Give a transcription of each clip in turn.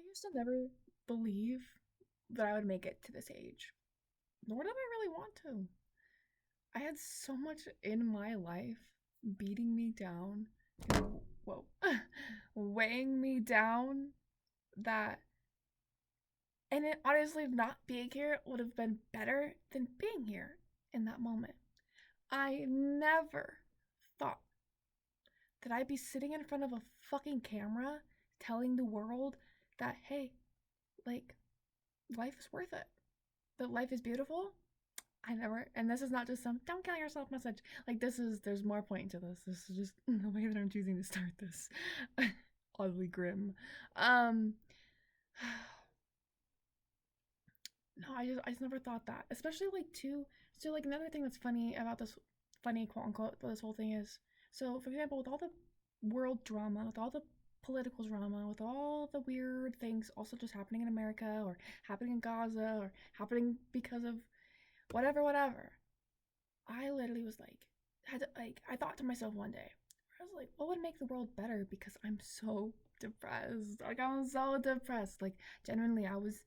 used to never believe that I would make it to this age, nor did I really want to. I had so much in my life beating me down, whoa, weighing me down that, and it honestly, not being here would have been better than being here in that moment. I never thought that I'd be sitting in front of a fucking camera telling the world that, hey, like, life is worth it, that life is beautiful. I never, and this is not just some don't kill yourself message. Like, there's more point to this. This is just the way that I'm choosing to start this. Oddly grim. Um, no, I just never thought that. Especially like too. So like another thing that's funny about this funny quote unquote this whole thing is, so for example, with all the world drama, with all the political drama, with all the weird things also just happening in America or happening in Gaza or happening because of whatever. I literally was like, I thought to myself one day, I was like, what would make the world better? Because I'm so depressed. Like, I was so depressed. Like, genuinely, I was,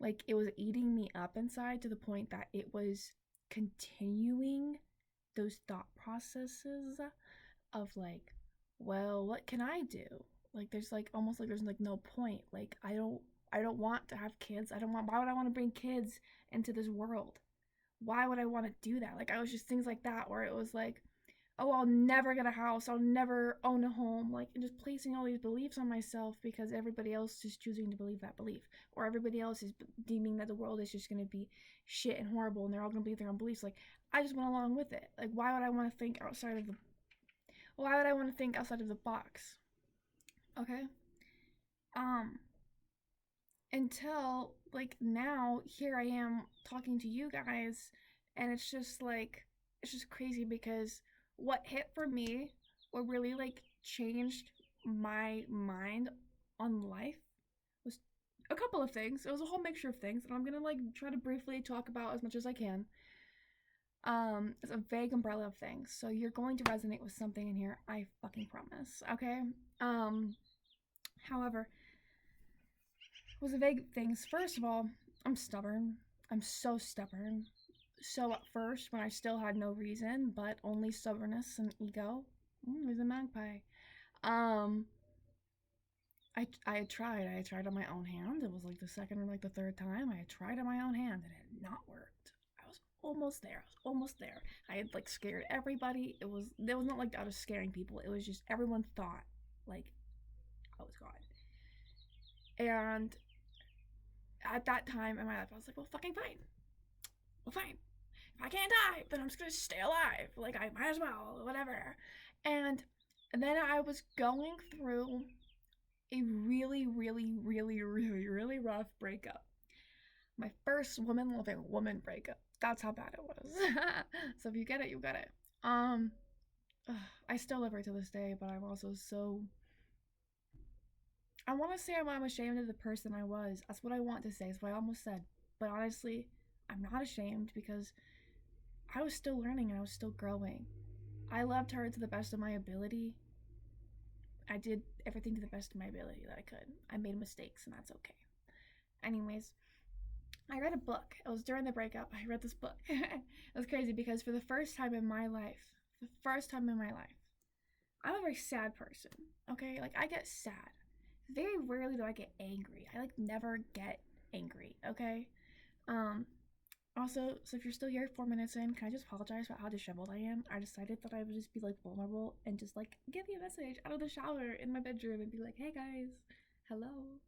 like, it was eating me up inside to the point that it was continuing those thought processes of, like, well, what can I do? Like, there's, like, almost like there's, like, no point. Like, I don't want to have kids. Why would I want to bring kids into this world? Why would I want to do that? Like, I was just things like that where it was like, oh, I'll never get a house, I'll never own a home, like, and just placing all these beliefs on myself because everybody else is choosing to believe that belief, or everybody else is deeming that the world is just going to be shit and horrible and they're all going to believe their own beliefs. Like, I just went along with it. Like, why would I want to think outside of the box? Okay. Um, until like now here I am talking to you guys, and it's just crazy because what hit for me, what really like changed my mind on life, was a couple of things. It was a whole mixture of things, and I'm gonna like try to briefly talk about as much as I can. It's a vague umbrella of things, so you're going to resonate with something in here, I fucking promise. Okay. um However, was the vague things. First of all, I'm stubborn. I'm so stubborn. So at first, when I still had no reason, but only stubbornness and ego, there's a magpie. Um, I had tried. I had tried on my own hand. It was like the second or like the third time I had tried on my own hand, and it had not worked. I was almost there. I was almost there. I had like scared everybody. It was not like I was scaring people. It was just everyone thought like I was God. And at that time in my life, I was like, well, fucking fine. Well, fine. If I can't die, then I'm just gonna stay alive. Like, I might as well, whatever. And then I was going through a really rough breakup. My first woman loving woman breakup. That's how bad it was. So if you get it, you get it. Um, I still love her to this day, but I'm also so. I want to say I'm ashamed of the person I was. That's what I want to say. That's what I almost said. But honestly, I'm not ashamed because I was still learning and I was still growing. I loved her to the best of my ability. I did everything to the best of my ability that I could. I made mistakes, and that's okay. Anyways, I read a book. It was during the breakup. I read this book. It was crazy because for the first time in my life, I'm a very sad person. Okay? Like, I get sad. Very rarely do I get angry. I like never get angry. Okay? Um, Also, so if you're still here 4 minutes in, can I just apologize about how disheveled I am? I decided that I would just be like vulnerable and just like give you a message out of the shower in my bedroom and be like, hey guys, hello,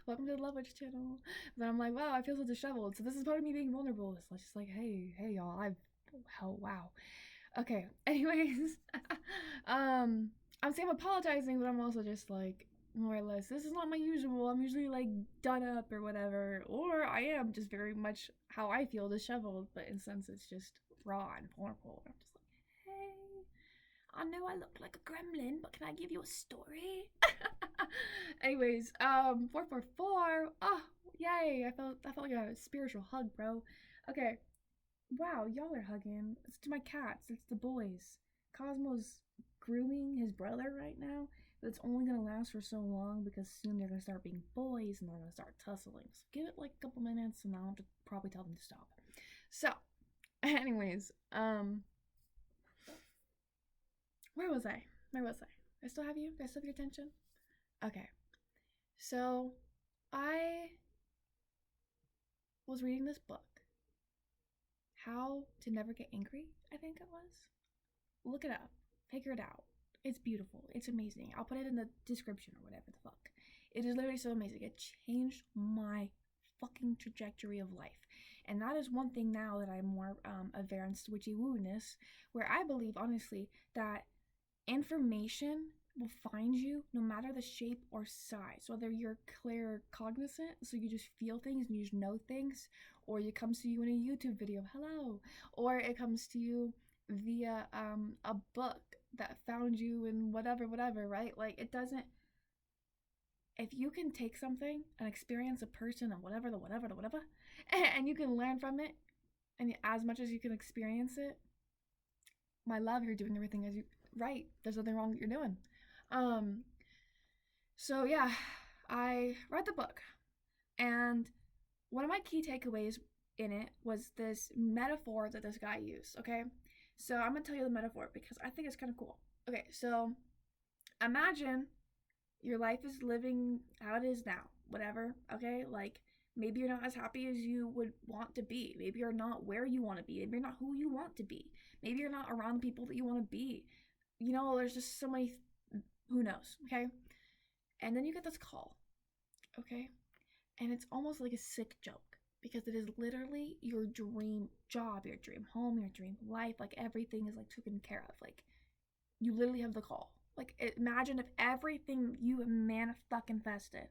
welcome to the Love Witch channel. But I'm like, wow, I feel so disheveled. So this is part of me being vulnerable. It's just like, hey y'all, oh wow. Okay, anyways, I'm saying I'm apologizing, but I'm also just like, more or less, this is not my usual. I'm usually like done up or whatever, or I am just very much how I feel, disheveled. But in a sense, it's just raw and vulnerable. I'm just like, hey, I know I look like a gremlin, but can I give you a story? Anyways, 444. Oh, yay! I felt like a spiritual hug, bro. Okay, wow, y'all are hugging. It's to my cats. It's the boys. Cosmo's grooming his brother right now. but it's only gonna last for so long because soon they're gonna start being boys and they're gonna start tussling. So give it like a couple minutes and I'll have to probably tell them to stop. So, anyways, where was I? Where was I? I still have you? Do I still have your attention? Okay. So, I was reading this book, How to Never Get Angry, I think it was. Look it up. Figure it out. It's beautiful. It's amazing. I'll put it in the description or whatever the fuck. It is literally so amazing. It changed my fucking trajectory of life. And that is one thing now that I'm more advanced witchy woo-ness, where I believe, honestly, that information will find you no matter the shape or size, whether you're claircognizant, so you just feel things and you just know things, or it comes to you in a YouTube video, hello, or it comes to you via a book that found you in whatever, right? Like, it doesn't, if you can take something, an experience, a person, and whatever, and you can learn from it, and as much as you can experience it, my love, you're doing everything as you right. There's nothing wrong that you're doing. So yeah, I read the book, and one of my key takeaways in it was this metaphor that this guy used. Okay, so I'm gonna tell you the metaphor because I think it's kind of cool. Okay, so imagine your life is living how it is now, whatever. Okay, like maybe you're not as happy as you would want to be. Maybe you're not where you want to be. Maybe you're not who you want to be. Maybe you're not around the people that you want to be. You know, there's just so many, who knows, okay? And then you get this call, okay? And it's almost like a sick joke because it is literally your dream job, your dream home, your dream life. Like everything is like taken care of. Like you literally have the call. Like imagine if everything you manifested,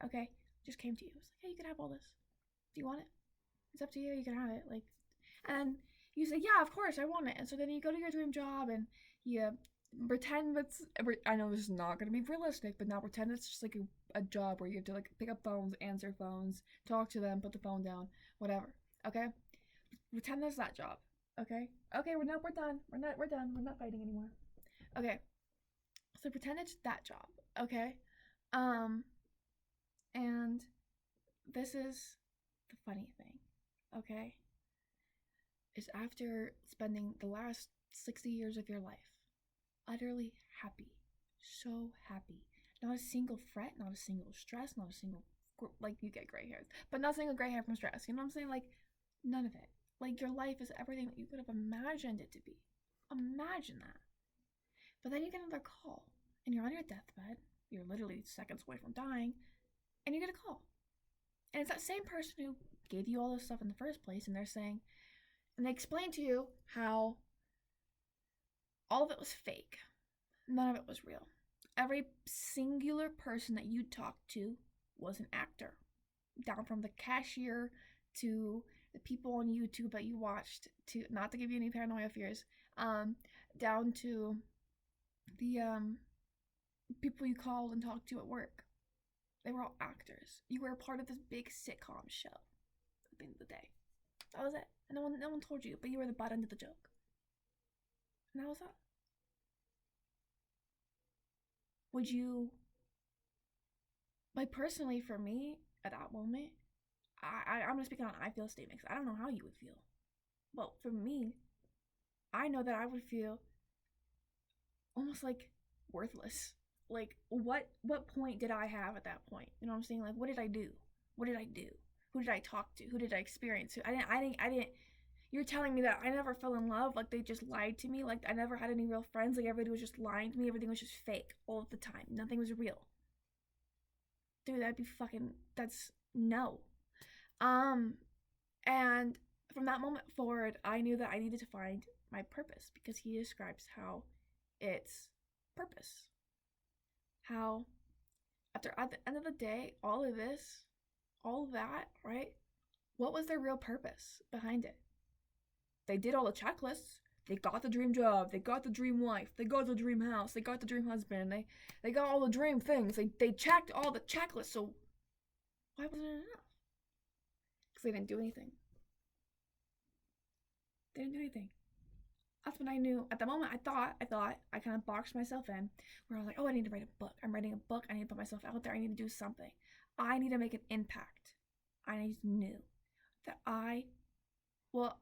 okay, just came to you. It's like, hey, you can have all this. Do you want it? It's up to you. You can have it. Like, and you say, yeah, of course, I want it. And so then you go to your dream job and you pretend that's, I know this is not going to be realistic, but now pretend it's just like a job where you have to like pick up phones, answer phones, talk to them, put the phone down, whatever. Okay? Pretend there's that job. Okay? Okay, we're done. We're done. We're not fighting anymore. Okay. So pretend it's that job. Okay? And this is the funny thing. Okay? Is after spending the last 60 years of your life utterly happy, so happy, not a single fret, not a single stress, not a single, like you get gray hairs, but not a single gray hair from stress, you know what I'm saying? Like none of it. Like your life is everything that you could have imagined it to be. Imagine that. But then you get another call and you're on your deathbed, you're literally seconds away from dying, and you get a call, and it's that same person who gave you all this stuff in the first place, and they're saying, and they explain to you how all of it was fake. None of it was real. Every singular person that you talked to was an actor. Down from the cashier to the people on YouTube that you watched, to not to give you any paranoia fears, down to the people you called and talked to at work. They were all actors. You were a part of this big sitcom show at the end of the day. That was it. And no one told you, but you were the butt end of the joke. And that was that. Would you, like personally for me, at that moment, I'm gonna speak on an I feel statement because I don't know how you would feel. Well, for me, I know that I would feel almost like worthless. Like what point did I have at that point? You know what I'm saying? Like what did I do? What did I do? Who did I talk to? Who did I experience? I didn't. You're telling me that I never fell in love? Like they just lied to me? Like I never had any real friends? Like everybody was just lying to me? Everything was just fake all of the time? Nothing was real? Dude, that'd be fucking, that's no. And from that moment forward, I knew that I needed to find my purpose because he describes how it's purpose. How at the end of the day, all of this, all of that, right? What was their real purpose behind it? They did all the checklists. They got the dream job. They got the dream wife. They got the dream house. They got the dream husband. They got all the dream things. They checked all the checklists. So why wasn't it enough? Because they didn't do anything. They didn't do anything. That's when I knew. At the moment, I thought I kind of boxed myself in, where I was like, oh, I need to write a book. I'm writing a book. I need to put myself out there. I need to do something. I need to make an impact. I just knew that well,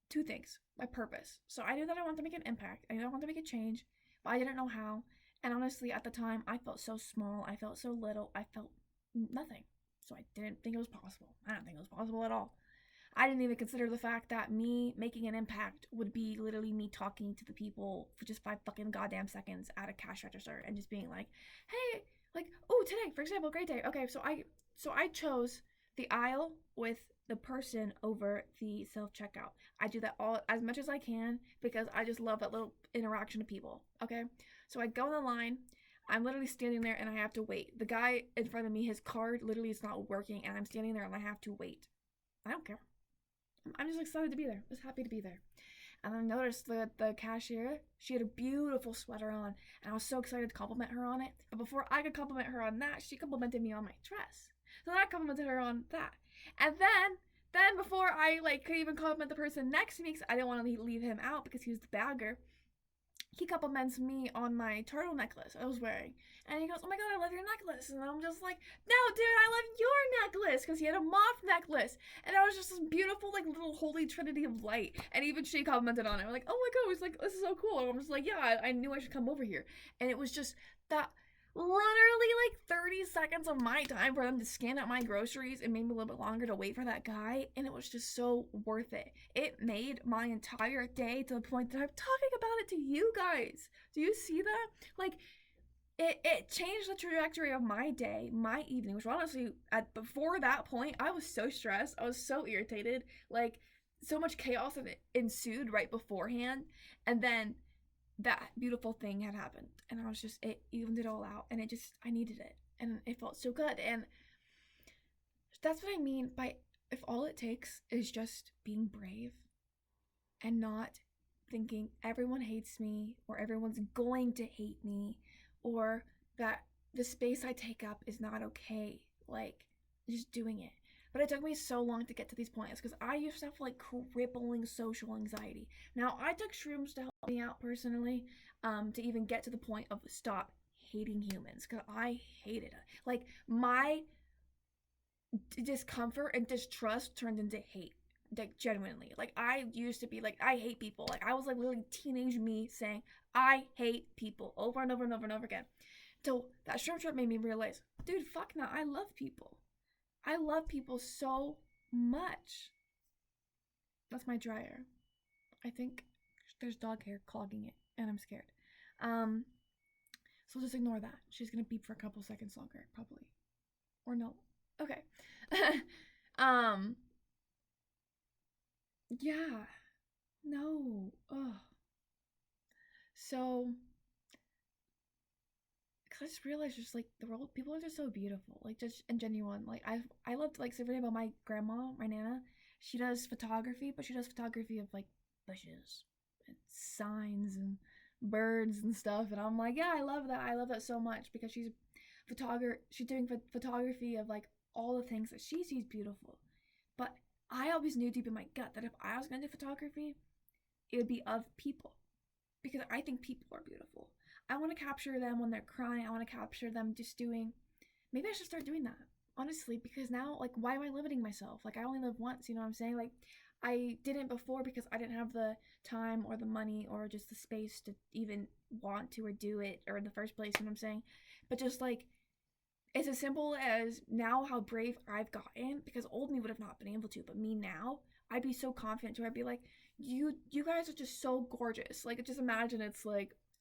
two things. My purpose. So I knew that I wanted to make an impact. I knew I wanted to make a change, but I didn't know how. And honestly, at the time, I felt so small. I felt so little. I felt nothing. So I didn't think it was possible. I don't think it was possible at all. I didn't even consider the fact that me making an impact would be literally me talking to the people for just 5 fucking goddamn seconds at a cash register and just being like, "Hey, like, oh, today, for example, great day. Okay, so I chose the aisle with the person over the self checkout. I do that all as much as I can because I just love that little interaction of people. Okay, so I go in the line. I'm literally standing there and I have to wait. The guy in front of me, his card literally is not working, and I'm standing there and I have to wait. I don't care. I'm just excited to be there. Just happy to be there. And I noticed that the cashier, she had a beautiful sweater on, and I was so excited to compliment her on it. But before I could compliment her on that, she complimented me on my dress. So then I complimented her on that. And then before I could even compliment the person next to me, because I didn't want to leave him out because he was the bagger, he compliments me on my turtle necklace I was wearing. And he goes, oh my god, I love your necklace. And I'm just like, no, dude, I love your necklace. Because he had a moth necklace. And I was just this beautiful, little holy trinity of light. And even she commented on it. I'm like, oh my god, it was like, this is so cool. And I'm just like, yeah, I knew I should come over here. And it was just that literally 30 seconds of my time for them to scan out my groceries and maybe a little bit longer to wait for that guy, and it was just so worth it. It made my entire day to the point that I'm talking about it to you guys. Do you see that? It changed the trajectory of my day, my evening, which honestly before that point I was so stressed, I was so irritated, so much chaos and it ensued right beforehand, and then that beautiful thing had happened, and I was just, it evened it all out, and I needed it, and it felt so good. And that's what I mean by, if all it takes is just being brave and not thinking everyone hates me or everyone's going to hate me or that the space I take up is not okay, just doing it. But it took me so long to get to these points because I used to have crippling social anxiety. Now, I took shrooms to help me out personally, to even get to the point of stop hating humans, because I hated it. My discomfort and distrust turned into hate. Genuinely. I used to be I hate people. I was literally teenage me saying, I hate people over and over and over and over again. So that shroom trip made me realize, dude, fuck no, I love people. I love people so much. That's my dryer. I think there's dog hair clogging it, and I'm scared. So just ignore that. She's gonna beep for a couple seconds longer, probably. Or no. Okay. Yeah. No. Ugh. So, because I just realized the world, people are just so beautiful, just and genuine. I loved something about my grandma, my nana. She does photography, but she does photography of bushes and signs and birds and stuff. And I'm like, yeah, I love that. I love that so much because she's doing photography of all the things that she sees beautiful. But I always knew deep in my gut that if I was gonna do photography, it would be of people, because I think people are beautiful. I want to capture them when they're crying. I want to capture them just doing. Maybe I should start doing that, honestly, because now, why am I limiting myself? I only live once, you know what I'm saying? I didn't before because I didn't have the time or the money or just the space to even want to or do it or in the first place, you know what I'm saying? But just it's as simple as now how brave I've gotten, because old me would have not been able to, but me now, I'd be so confident to where I'd be like, you guys are just so gorgeous. Just imagine it's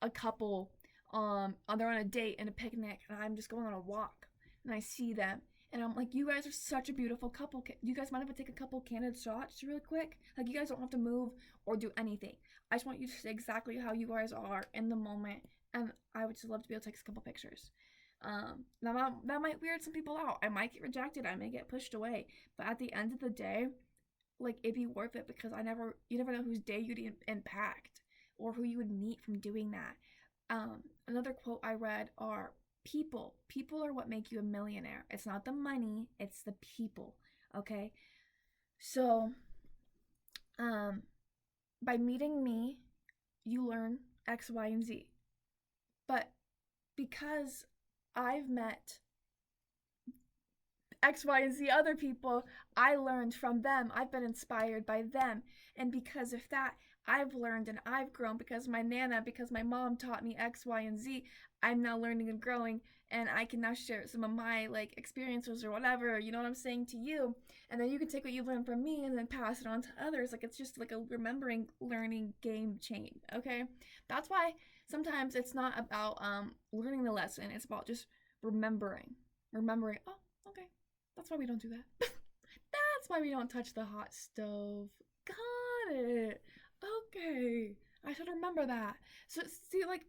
a couple, they're on a date and a picnic, and I'm just going on a walk, and I see them, and I'm like, you guys are such a beautiful couple. You guys mind if I take a couple candid shots really quick? You guys don't have to move or do anything. I just want you to say exactly how you guys are in the moment, and I would just love to be able to take a couple pictures. That might weird some people out. I might get rejected. I may get pushed away. But at the end of the day, it'd be worth it, because you never know whose day you'd impact or who you would meet from doing that. Another quote I read are, people are what make you a millionaire. It's not the money, it's the people. Okay. So, by meeting me, you learn X, Y, and Z. But because I've met X, Y, and Z other people, I learned from them. I've been inspired by them. And because of that, I've learned and I've grown because my Nana, because my mom taught me X, Y, and Z. I'm now learning and growing, and I can now share some of my like experiences or whatever, you know what I'm saying, to you. And then you can take what you've learned from me and then pass it on to others. Like it's just like a remembering learning game chain, okay? That's why sometimes it's not about learning the lesson, it's about just remembering. Remembering, oh, okay, that's why we don't do that. That's why we don't touch the hot stove. Got it. Okay. I should remember that. So, see, like,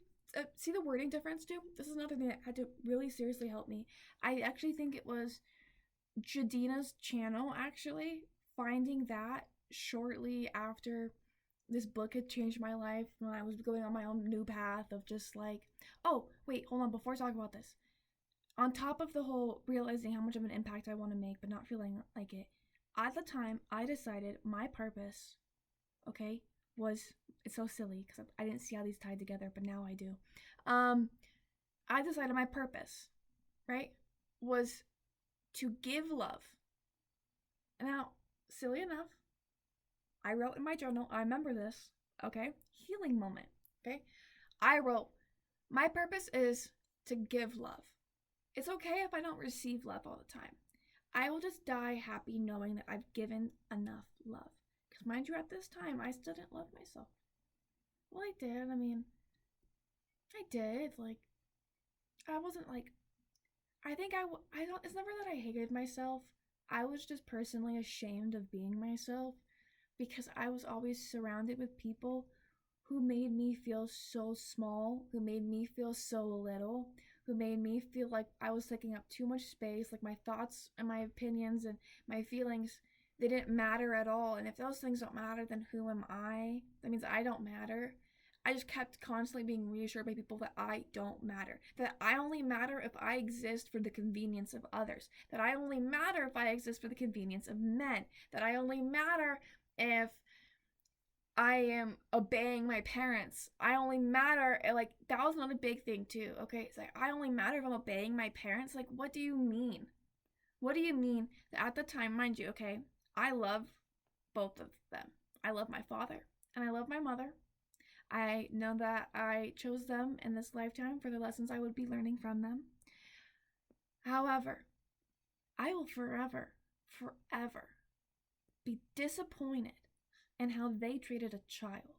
see the wording difference too? This is another thing that had to really seriously help me. I actually think it was Jadina's channel, actually, finding that shortly after this book had changed my life when I was going on my own new path of just like, oh, wait, hold on, before I talk about this, on top of the whole realizing how much of an impact I want to make but not feeling like it, at the time I decided my purpose, okay, was, it's so silly because I didn't see how these tied together, but now I do. Um, I decided my purpose, right, was to give love. Now, silly enough, I wrote in my journal, I remember this, okay, healing moment, okay, I wrote, my purpose is to give love. It's okay if I don't receive love all the time. I will just die happy knowing that I've given enough love. Because, mind you, at this time, I still didn't love myself. Well, I did. I mean, I did. Like, I wasn't like, I think I don't, it's never that I hated myself. I was just personally ashamed of being myself because I was always surrounded with people who made me feel so small, who made me feel so little, who made me feel like I was taking up too much space, like my thoughts and my opinions and my feelings, they didn't matter at all. And if those things don't matter, then who am I? That means I don't matter. I just kept constantly being reassured by people that I don't matter. That I only matter if I exist for the convenience of others. That I only matter if I exist for the convenience of men. That I only matter if I am obeying my parents. I only matter, like, that was another big thing too, okay? It's like, I only matter if I'm obeying my parents. Like, what do you mean? What do you mean that at the time, mind you, okay, I love both of them. I love my father and I love my mother. I know that I chose them in this lifetime for the lessons I would be learning from them. However, I will forever, forever be disappointed in how they treated a child.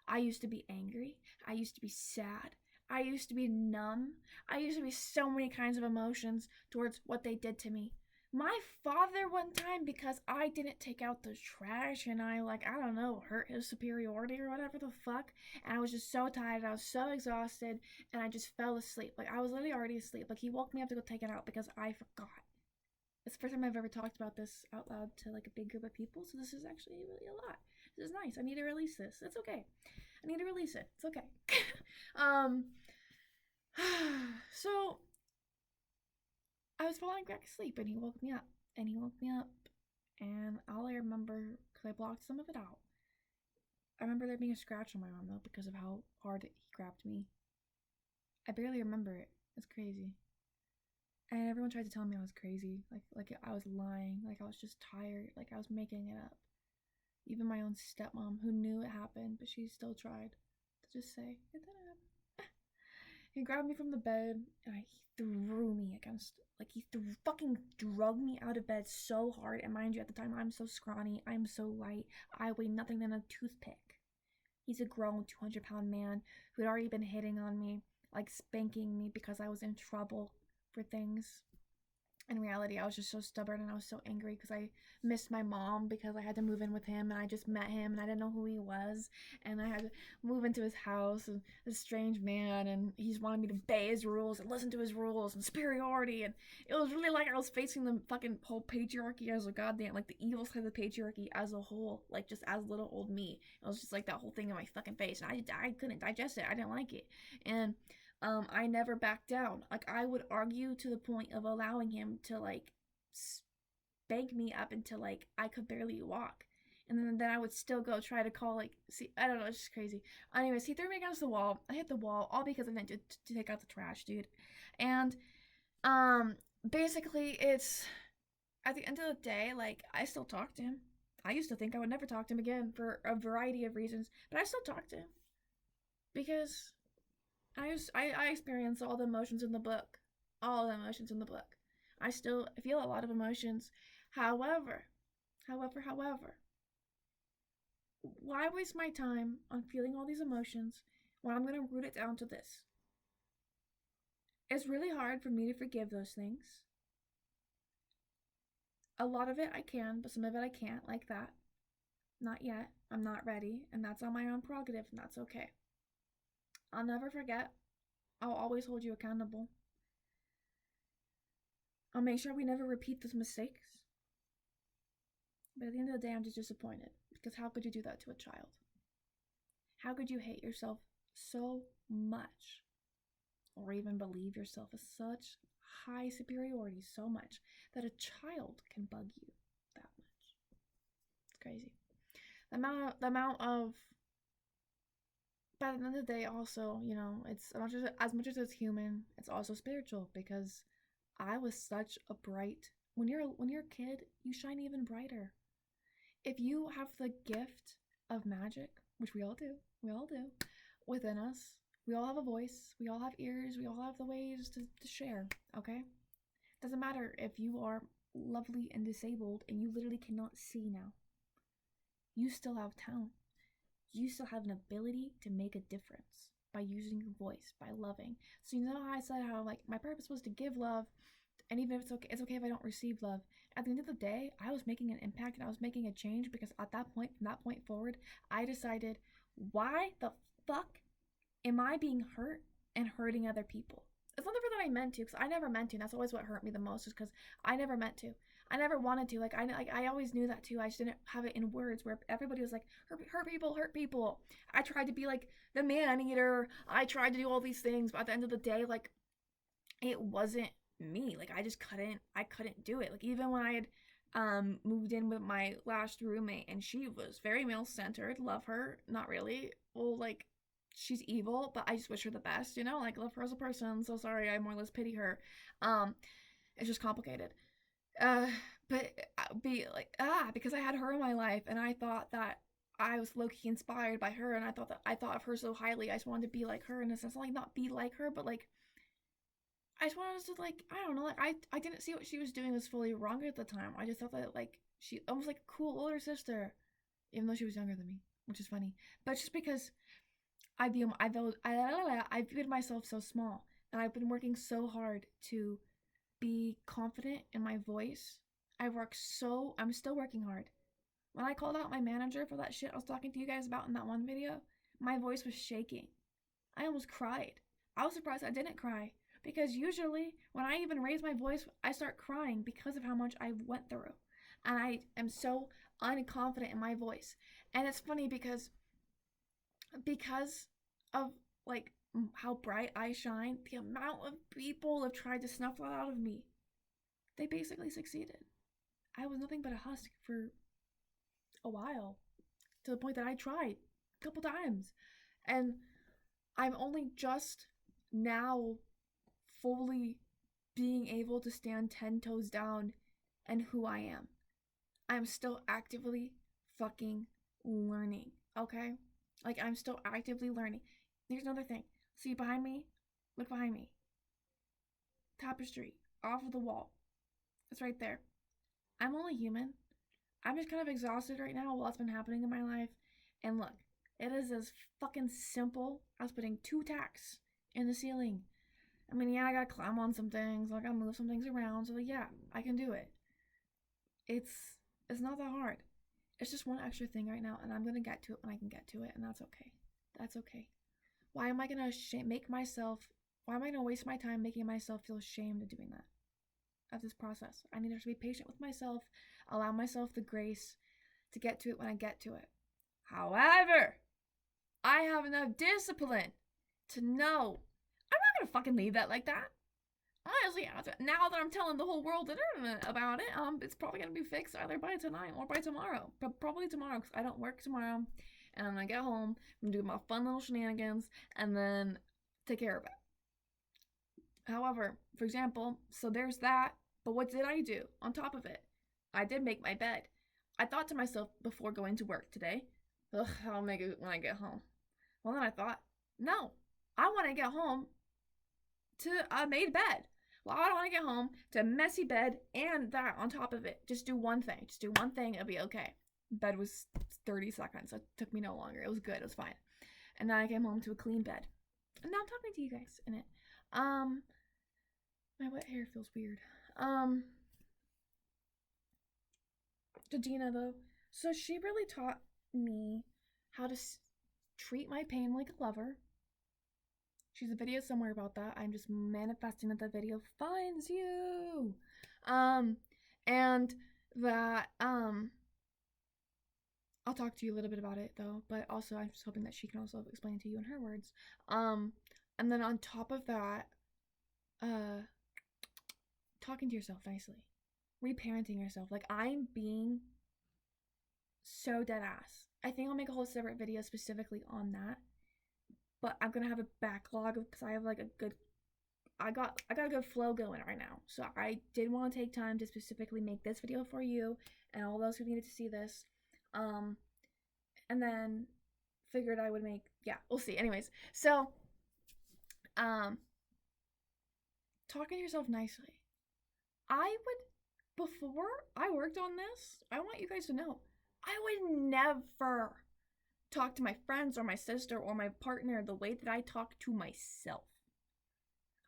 I used to be angry. I used to be sad. I used to be numb. I used to be so many kinds of emotions towards what they did to me. My father, one time, because I didn't take out the trash and I, like, I don't know, hurt his superiority or whatever the fuck. And I was just so tired. I was so exhausted and I just fell asleep. Like, I was literally already asleep. Like, he woke me up to go take it out because I forgot. It's the first time I've ever talked about this out loud to like a big group of people, so this is actually really a lot. This is nice. I need to release this. It's okay. I need to release it. It's okay. um so I was falling back asleep and he woke me up. And he woke me up and all I remember, because I blocked some of it out, I remember there being a scratch on my arm though because of how hard he grabbed me. I barely remember it. It's crazy. And everyone tried to tell me I was crazy, like I was lying, like I was just tired, like I was making it up. Even my own stepmom, who knew it happened, but she still tried to just say it didn't happen. He grabbed me from the bed and he threw me against, like he fucking drug me out of bed so hard. And mind you, at the time I'm so scrawny, I'm so light, I weigh nothing than a toothpick. He's a grown 200-pound man who had already been hitting on me, like spanking me because I was in trouble for things. In reality, I was just so stubborn and I was so angry because I missed my mom because I had to move in with him and I just met him and I didn't know who he was and I had to move into his house and this strange man and he's wanting me to obey his rules and listen to his rules and superiority, and it was really like I was facing the fucking whole patriarchy as a goddamn, like the evil side of the patriarchy as a whole, like just as little old me. It was just like that whole thing in my fucking face and I couldn't digest it. I didn't like it. And I never backed down. Like, I would argue to the point of allowing him to, like, spank me up until, like, I could barely walk. And then I would still go try to call, like, see, I don't know, it's just crazy. Anyways, he threw me against the wall. I hit the wall, all because I meant to take out the trash, dude. And, um, basically, it's, at the end of the day, like, I still talk to him. I used to think I would never talk to him again for a variety of reasons, but I still talk to him. Because I experience all the emotions in the book. All the emotions in the book. I still feel a lot of emotions. However, however, why waste my time on feeling all these emotions when I'm going to root it down to this? It's really hard for me to forgive those things. A lot of it I can, but some of it I can't, like that. Not yet. I'm not ready, and that's on my own prerogative, and that's okay. I'll never forget. I'll always hold you accountable. I'll make sure we never repeat those mistakes. But at the end of the day, I'm just disappointed. Because how could you do that to a child? How could you hate yourself so much? Or even believe yourself as such high superiority so much that a child can bug you that much? It's crazy. The amount of but at the end of the day, also, you know, it's as much as it's human, it's also spiritual because I was such a bright. When you're a kid, you shine even brighter. If you have the gift of magic, which we all do, within us, we all have a voice, we all have ears, we all have the ways to share. Okay, doesn't matter if you are lovely and disabled and you literally cannot see now. You still have talent. You still have an ability to make a difference by using your voice, by loving. So you know how I said how like my purpose was to give love, and even if it's okay if I don't receive love. At the end of the day, I was making an impact and I was making a change because at that point, from that point forward, I decided, why the fuck am I being hurt and hurting other people? It's not the that I meant to, because I never meant to. And that's always what hurt me the most, is because I never meant to. I never wanted to. Like I always knew that too. I just didn't have it in words where everybody was like, hurt people, hurt people. I tried to be like the man eater. I tried to do all these things, but at the end of the day, like it wasn't me. Like I couldn't do it. Like even when I had moved in with my last roommate and she was very male centered. Love her. Not really. Well, like she's evil, but I just wish her the best, you know? Like love her as a person. So sorry, I more or less pity her. Um it's just complicated. Uh but be like because I had her in my life and I thought that I was low-key inspired by her and I thought of her so highly. I just wanted to be like her in a sense, like not be like her, but like I just wanted to like I don't know, like I didn't see what she was doing was fully wrong at the time. I just thought that like she almost like a cool older sister, even though she was younger than me, which is funny. But just because I viewed myself so small, and I've been working so hard to be confident in my voice. I'm still working hard. When I called out my manager for that shit I was talking to you guys about in that one video, my voice was shaking. I almost cried. I was surprised I didn't cry because usually when I even raise my voice, I start crying because of how much I went through. And I am so unconfident in my voice. And it's funny because of like how bright I shine, the amount of people have tried to snuff that out of me. They basically succeeded. I was nothing but a husk for a while, to the point that I tried a couple times. And I'm only just now fully being able to stand 10 toes down and who I am. I'm still actively fucking learning, okay? Like, I'm still actively learning. Here's another thing. See behind me? Look behind me. Tapestry, off of the wall. It's right there. I'm only human. I'm just kind of exhausted right now while what's been happening in my life. And look, it is as fucking simple as putting 2 tacks in the ceiling. I mean, yeah, I gotta climb on some things. I gotta move some things around. So, like, yeah, I can do it. It's not that hard. It's just one extra thing right now, and I'm gonna get to it when I can get to it, and that's okay. That's okay. Why am I gonna make myself? Why am I gonna waste my time making myself feel ashamed of doing that? Of this process, I need to be patient with myself, allow myself the grace to get to it when I get to it. However, I have enough discipline to know I'm not gonna fucking leave that like that. honestly, now that I'm telling the whole world the internet about it, it's probably gonna be fixed either by tonight or by tomorrow. But probably tomorrow because I don't work tomorrow, and I'm gonna get home, I'm gonna do my fun little shenanigans, and then take care of it. However, for example, so there's that. But what did I do on top of it? I did make my bed. I thought to myself before going to work today, ugh, I'll make it when I get home. Well, then I thought, no, I want to get home to a made bed. Well, I don't want to get home to a messy bed and that on top of it. Just do one thing. Just do one thing. It'll be okay. Bed was 30 seconds. It took me no longer. It was good. It was fine. And then I came home to a clean bed. And now I'm talking to you guys in it. My wet hair feels weird. To Gina though, so she really taught me how to treat my pain like a lover. She's a video somewhere about that. I'm just manifesting that the video finds you. And that I'll talk to you a little bit about it though, but also I'm just hoping that she can also explain it to you in her words. And then on top of that, talking to yourself nicely, reparenting yourself. Like, I'm being so dead ass. I think I'll make a whole separate video specifically on that, but I'm gonna have a backlog because I have like a good, I got a good flow going right now. So I did want to take time to specifically make this video for you and all those who needed to see this, and then figured I would make, yeah, we'll see. Anyways, so talking to yourself nicely. I would, before I worked on this, I want you guys to know, I would never talk to my friends or my sister or my partner the way that I talk to myself.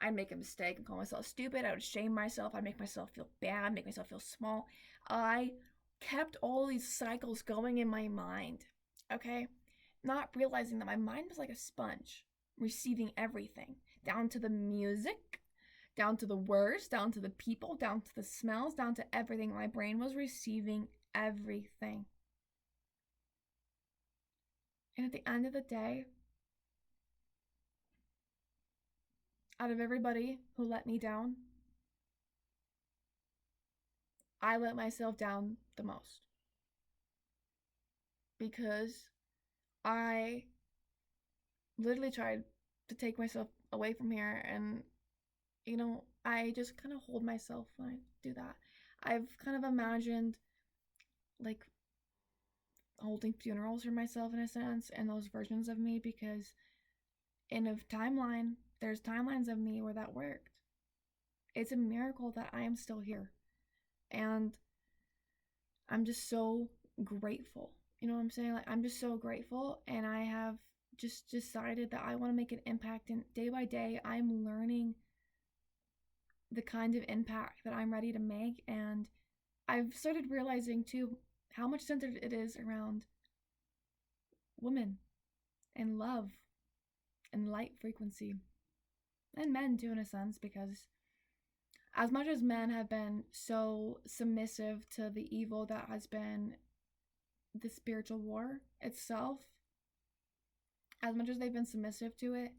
I'd make a mistake and call myself stupid. I would shame myself. I'd make myself feel bad, make myself feel small. I kept all these cycles going in my mind, okay? Not realizing that my mind was like a sponge, receiving everything, down to the music, down to the words, down to the people, down to the smells, down to everything. My brain was receiving everything. And at the end of the day, out of everybody who let me down, I let myself down the most. Because I literally tried to take myself away from here, and you know, I just kind of hold myself when I do that. I've kind of imagined like holding funerals for myself in a sense, and those versions of me, because in a timeline, there's timelines of me where that worked. It's a miracle that I am still here, and I'm just so grateful. You know what I'm saying? Like, I'm just so grateful, and I have just decided that I want to make an impact, and day by day I'm learning the kind of impact that I'm ready to make. And I've started realizing too how much centered it is around women and love and light frequency, and men too in a sense, because as much as men have been so submissive to the evil that has been the spiritual war itself, as much as they've been submissive to it,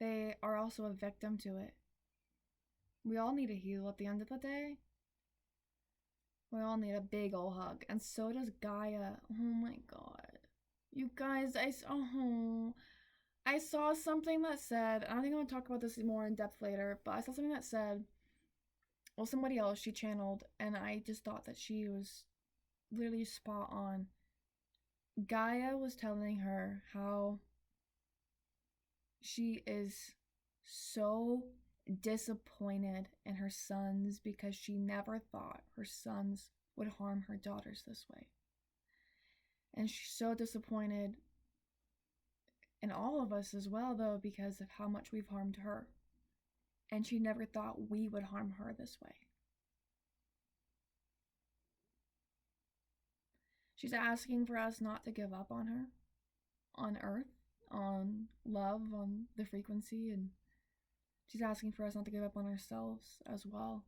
they are also a victim to it. We all need to heal at the end of the day. We all need a big ol' hug. And so does Gaia. Oh my god. You guys, I saw something that said, I think I'm going to talk about this more in depth later, but I saw something that said, well, somebody else she channeled, and I just thought that she was literally spot on. Gaia was telling her how she is so disappointed in her sons because she never thought her sons would harm her daughters this way. And she's so disappointed in all of us as well, though, because of how much we've harmed her. And she never thought we would harm her this way. She's asking for us not to give up on her, on Earth, on love, on the frequency, and she's asking for us not to give up on ourselves as well.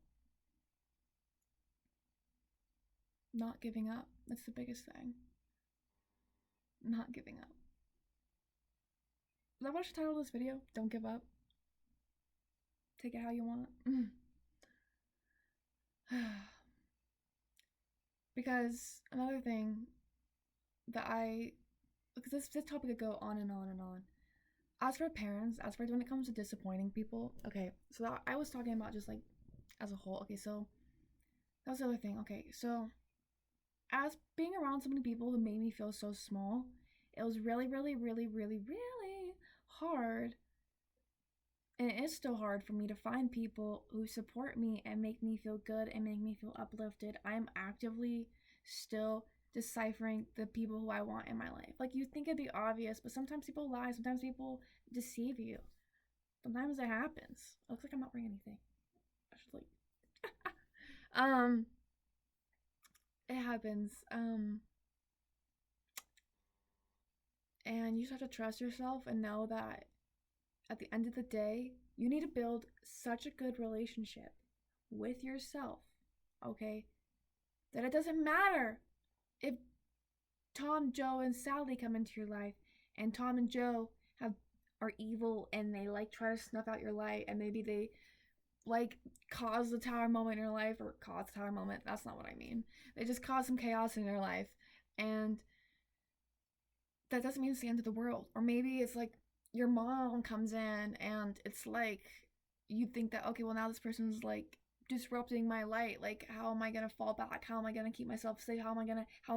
Not giving up. That's the biggest thing. Not giving up. Is that what I should title this video? Don't give up. Take it how you want. Because another thing that because this topic could go on and on and on. As for parents, as for when it comes to disappointing people, okay, so I was talking about just like as a whole. Okay, so that's the other thing. Okay, so as being around so many people who made me feel so small, it was really, really, really, really, really hard. And it is still hard for me to find people who support me and make me feel good and make me feel uplifted. I'm actively still deciphering the people who I want in my life. Like, you think it'd be obvious, but sometimes people lie, sometimes people deceive you. Sometimes it happens. It looks like I'm not wearing anything. I should like um it happens. And you just have to trust yourself and know that at the end of the day, you need to build such a good relationship with yourself, okay? That it doesn't matter if Tom, Joe, and Sally come into your life and Tom and Joe are evil and they like try to snuff out your light and maybe they like cause the tower moment in your life, or cause the tower moment, that's not what I mean. They just cause some chaos in your life, and that doesn't mean it's the end of the world. Or maybe it's like your mom comes in and it's like you think that, okay, well, now this person's like disrupting my light. Like, how am I gonna fall back? How am I gonna keep myself safe? How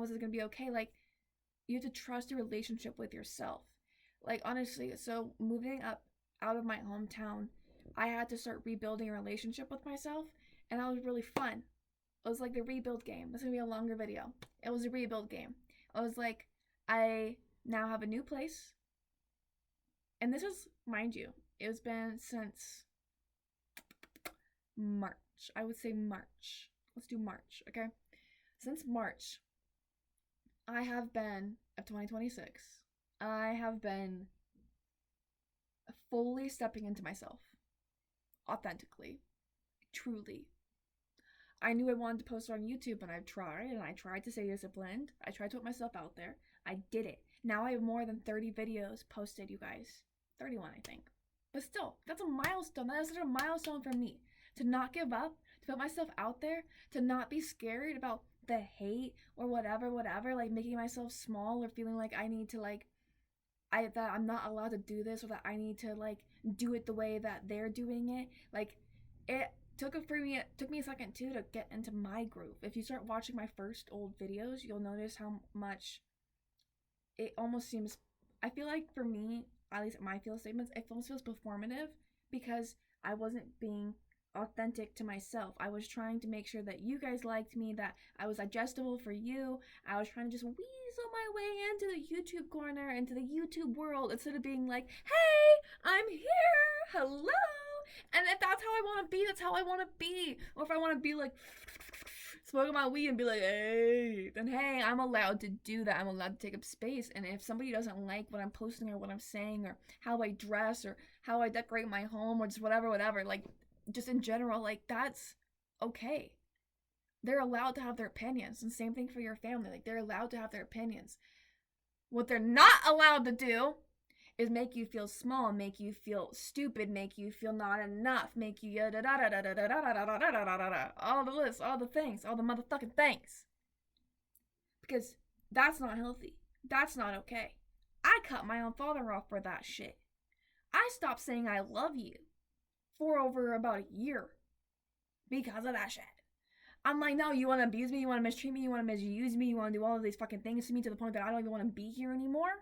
is it gonna be okay? Like, you have to trust your relationship with yourself. Like, honestly, so moving up out of my hometown, I had to start rebuilding a relationship with myself, and that was really fun. It was like the rebuild game. This is gonna be a longer video. It was a rebuild game. I was like, I now have a new place, and this is, mind you, it was been since March. I would say March. Let's do March, okay? Since March, I have been of 2026. I have been fully stepping into myself, authentically, truly. I knew I wanted to post on YouTube, and I tried to stay disciplined. I tried to put myself out there. I did it. Now I have more than 30 videos posted, you guys. 31, I think. But still, that's a milestone. That is such a milestone for me. To not give up, to put myself out there, to not be scared about the hate or whatever, like making myself small or feeling like I need to that I'm not allowed to do this, or that I need to like do it the way that they're doing it. Like, it took me a second too to get into my groove. If you start watching my first old videos, you'll notice how much it almost seems, I feel like for me, at least my feel statements, it almost feels performative because I wasn't being authentic to myself. I was trying to make sure that you guys liked me, that I was digestible for you. I was trying to just weasel my way into the YouTube corner, into the YouTube world, instead of being like, hey, I'm here, hello. And if that's how I want to be, that's how I want to be. Or if I want to be like smoking my weed and be like, hey, then hey, I'm allowed to do that. I'm allowed to take up space. And if somebody doesn't like what I'm posting or what I'm saying or how I dress or how I decorate my home or just whatever, like just in general, like that's okay. They're allowed to have their opinions. And same thing for your family. Like, they're allowed to have their opinions. What they're not allowed to do is make you feel small, make you feel stupid, make you feel not enough, make you all the lists, all the things, all the motherfucking things. Because that's not healthy. That's not okay. I cut my own father off for that shit. I stopped saying I love you for over about a year because of that shit. I'm like, no, you want to abuse me, you want to mistreat me, you want to misuse me, you want to do all of these fucking things to me to the point that I don't even want to be here anymore?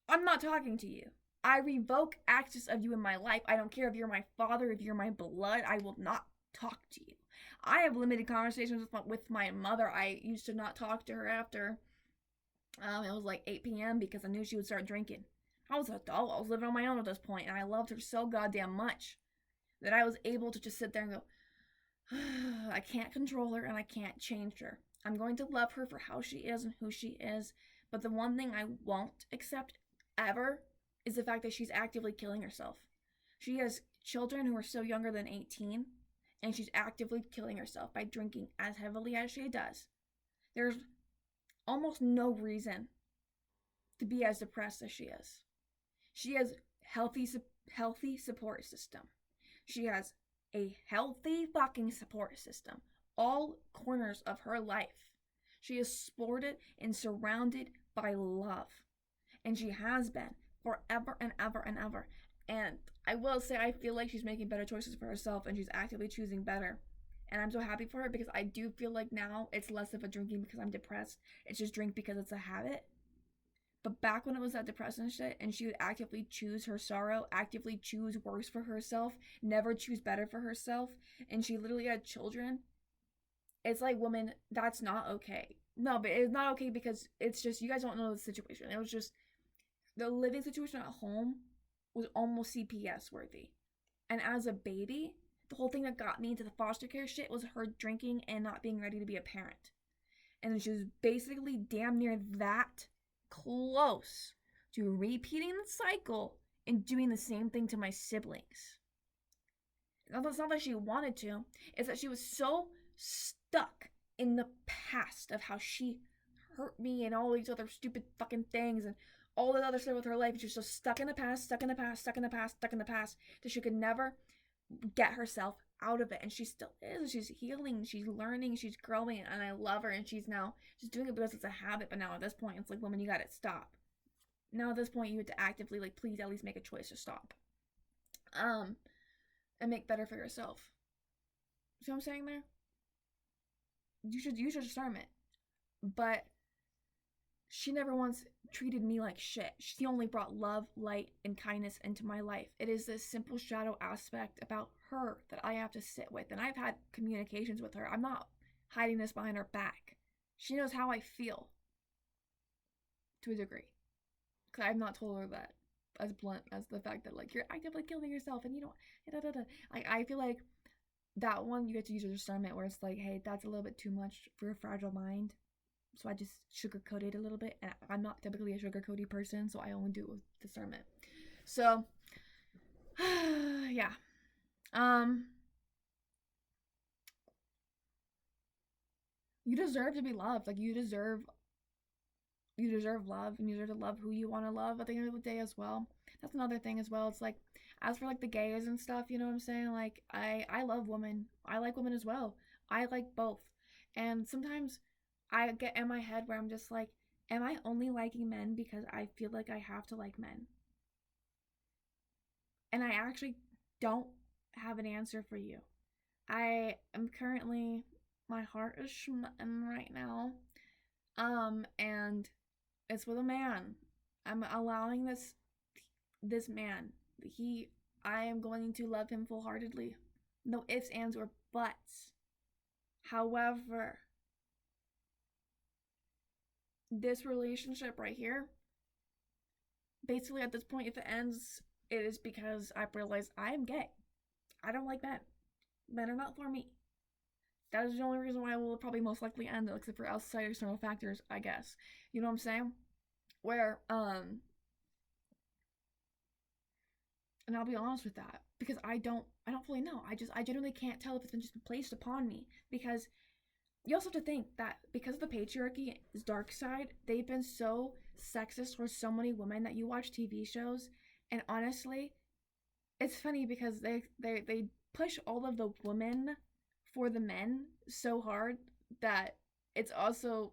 I'm not talking to you. I revoke access of you in my life. I don't care if you're my father, if you're my blood. I will not talk to you. I have limited conversations with my mother. I used to not talk to her after it was like 8 p.m. because I knew she would start drinking. I was an adult. I was living on my own at this point, and I loved her so goddamn much that I was able to just sit there and go, I can't control her and I can't change her. I'm going to love her for how she is and who she is. But the one thing I won't accept ever is the fact that she's actively killing herself. She has children who are so younger than 18, and she's actively killing herself by drinking as heavily as she does. There's almost no reason to be as depressed as she is. She has healthy support system. She has a healthy fucking support system. All corners of her life. She is supported and surrounded by love. And she has been forever and ever and ever. And I will say, I feel like she's making better choices for herself and she's actively choosing better. And I'm so happy for her because I do feel like now it's less of a drinking because I'm depressed. It's just drink because it's a habit. But back when it was that depressing shit and she would actively choose her sorrow, actively choose worse for herself, never choose better for herself, and she literally had children, it's like, woman, that's not okay. No, but it's not okay because it's just, you guys don't know the situation. It was just, the living situation at home was almost CPS worthy. And as a baby, the whole thing that got me into the foster care shit was her drinking and not being ready to be a parent. And she was basically damn near that close to repeating the cycle and doing the same thing to my siblings. It's not that she wanted to, it's that she was so stuck in the past of how she hurt me and all these other stupid fucking things and all the other stuff with her life. She's just stuck in the past, stuck in the past, stuck in the past, stuck in the past, that she could never get herself out of it. And she still is. She's healing, she's learning, she's growing, and I love her. And she's doing it because it's a habit. But now at this point, it's like, woman, you gotta stop. Now at this point, you have to actively, like, please at least make a choice to stop. And make better for yourself. See what I'm saying there? You should use your discernment. But she never once treated me like shit. She only brought love, light, and kindness into my life. It is this simple shadow aspect about her that I have to sit with. And I've had communications with her. I'm not hiding this behind her back. She knows how I feel. To a degree. Because I've not told her that as blunt as the fact that, like, you're actively killing yourself and you don't... Like, I feel like that one, you get to use your discernment where it's like, hey, that's a little bit too much for a fragile mind. So I just sugarcoat it a little bit. And I'm not typically a sugarcoaty person, so I only do it with discernment. So, yeah. You deserve to be loved. Like, you deserve love, and you deserve to love who you want to love at the end of the day as well. That's another thing as well. It's like, as for like the gays and stuff, you know what I'm saying? Like, I love women. I like women as well. I like both. And sometimes I get in my head where I'm just like, am I only liking men because I feel like I have to like men? And I actually don't have an answer for you. I am currently, my heart is schmutting right now. And it's with a man. I'm allowing this man. I am going to love him full-heartedly. No ifs, ands, or buts. However, this relationship right here, basically at this point, if it ends, it is because I realize I am gay. I don't like men. Men are not for me. That is the only reason why I will probably most likely end it, except for outside external factors, I guess. You know what I'm saying? Where, and I'll be honest with that, because I don't fully know. I genuinely can't tell if it's been just placed upon me, because you also have to think that because of the patriarchy's dark side, they've been so sexist towards so many women that you watch TV shows, and honestly, it's funny because they push all of the women for the men so hard that it's also,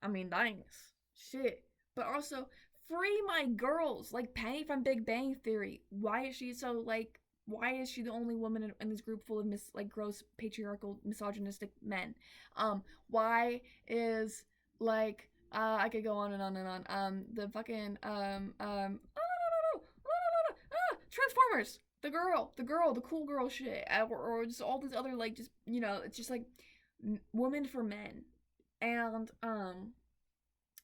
I mean, thanks, shit, but also free my girls, like Penny from Big Bang Theory. Why is she the only woman in this group full of gross patriarchal misogynistic men? Why is, like, I could go on and on and on. The fucking Transformers, the cool girl shit, or just all these other, like, just, you know, it's just like women for men. And